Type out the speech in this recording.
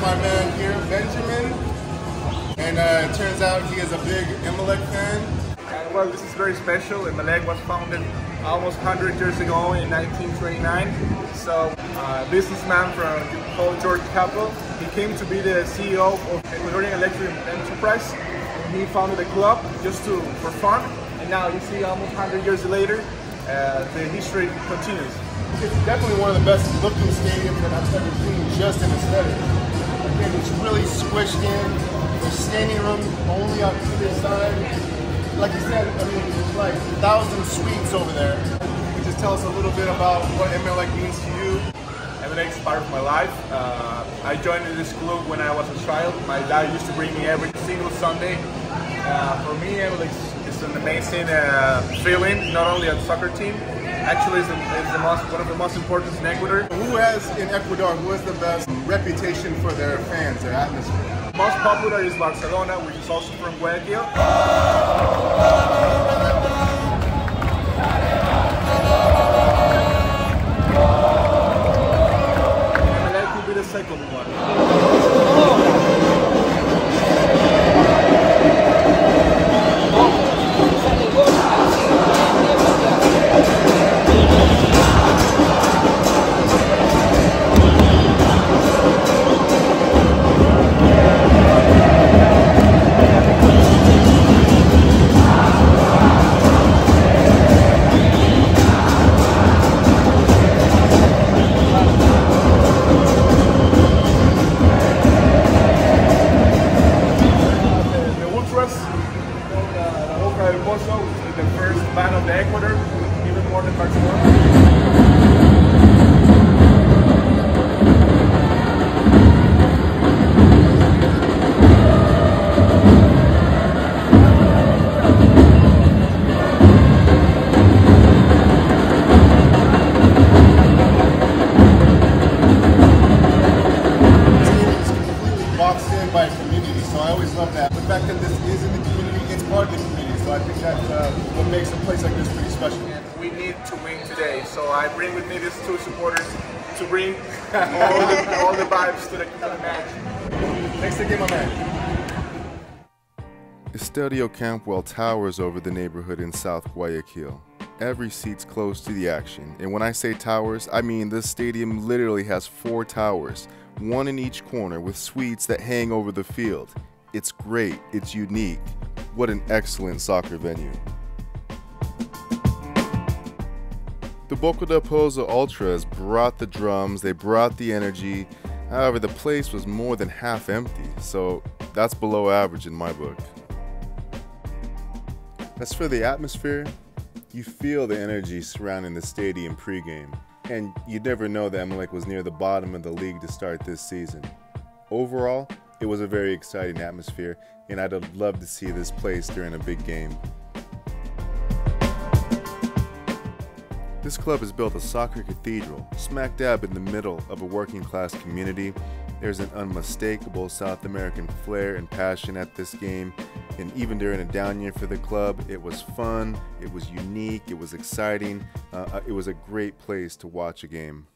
my man here, Benjamin, and it turns out he is a big Emelec fan. Well, this is very special. EMELEC was founded almost 100 years ago in 1929. So, a businessman from Estadio George Campbell, he came to be the CEO of Ecuadorian Electric Enterprise. And he founded a club just for fun. And now you see, almost 100 years later, the history continues. It's definitely one of the best looking stadiums that I've ever seen, just in aesthetic. Again, it's really squished in. There's standing room only on either side. Like you said, I mean, there's like 1,000 suites over there. You can just tell us a little bit about what Emelec means to you. EMELEC is part of my life. I joined this club when I was a child. My dad used to bring me every single Sunday. For me, EMELEC is an amazing feeling, not only a soccer team. Actually, it's one of the most important in Ecuador. Who has, in Ecuador, who has the best reputation for their fans, their atmosphere? Most popular is Barcelona, which is also from Guayaquil. EMELEC will be the second one. The first band of the Ecuador, even more than Barcelona. Boxed in by a community, so I always love that. The fact that this is in the community, it's part of the community, so I think that's what makes a place like this pretty special. And we need to win today, so I bring with me these two supporters to bring all the vibes to the match. Thanks again, my man. Estadio Campbell towers over the neighborhood in South Guayaquil. Every seat's close to the action, and when I say towers, I mean this stadium literally has 4 towers, one in each corner with suites that hang over the field. It's great, it's unique. What an excellent soccer venue. The Boca del Pozo Ultras brought the drums, they brought the energy. However, the place was more than half empty, so that's below average in my book. As for the atmosphere, you feel the energy surrounding the stadium pregame, and you'd never know that EMELEC was near the bottom of the league to start this season. Overall, it was a very exciting atmosphere, and I'd have loved to see this place during a big game. This club has built a soccer cathedral, smack dab in the middle of a working class community. There's an unmistakable South American flair and passion at this game, and even during a down year for the club, it was fun, it was unique, it was exciting, it was a great place to watch a game.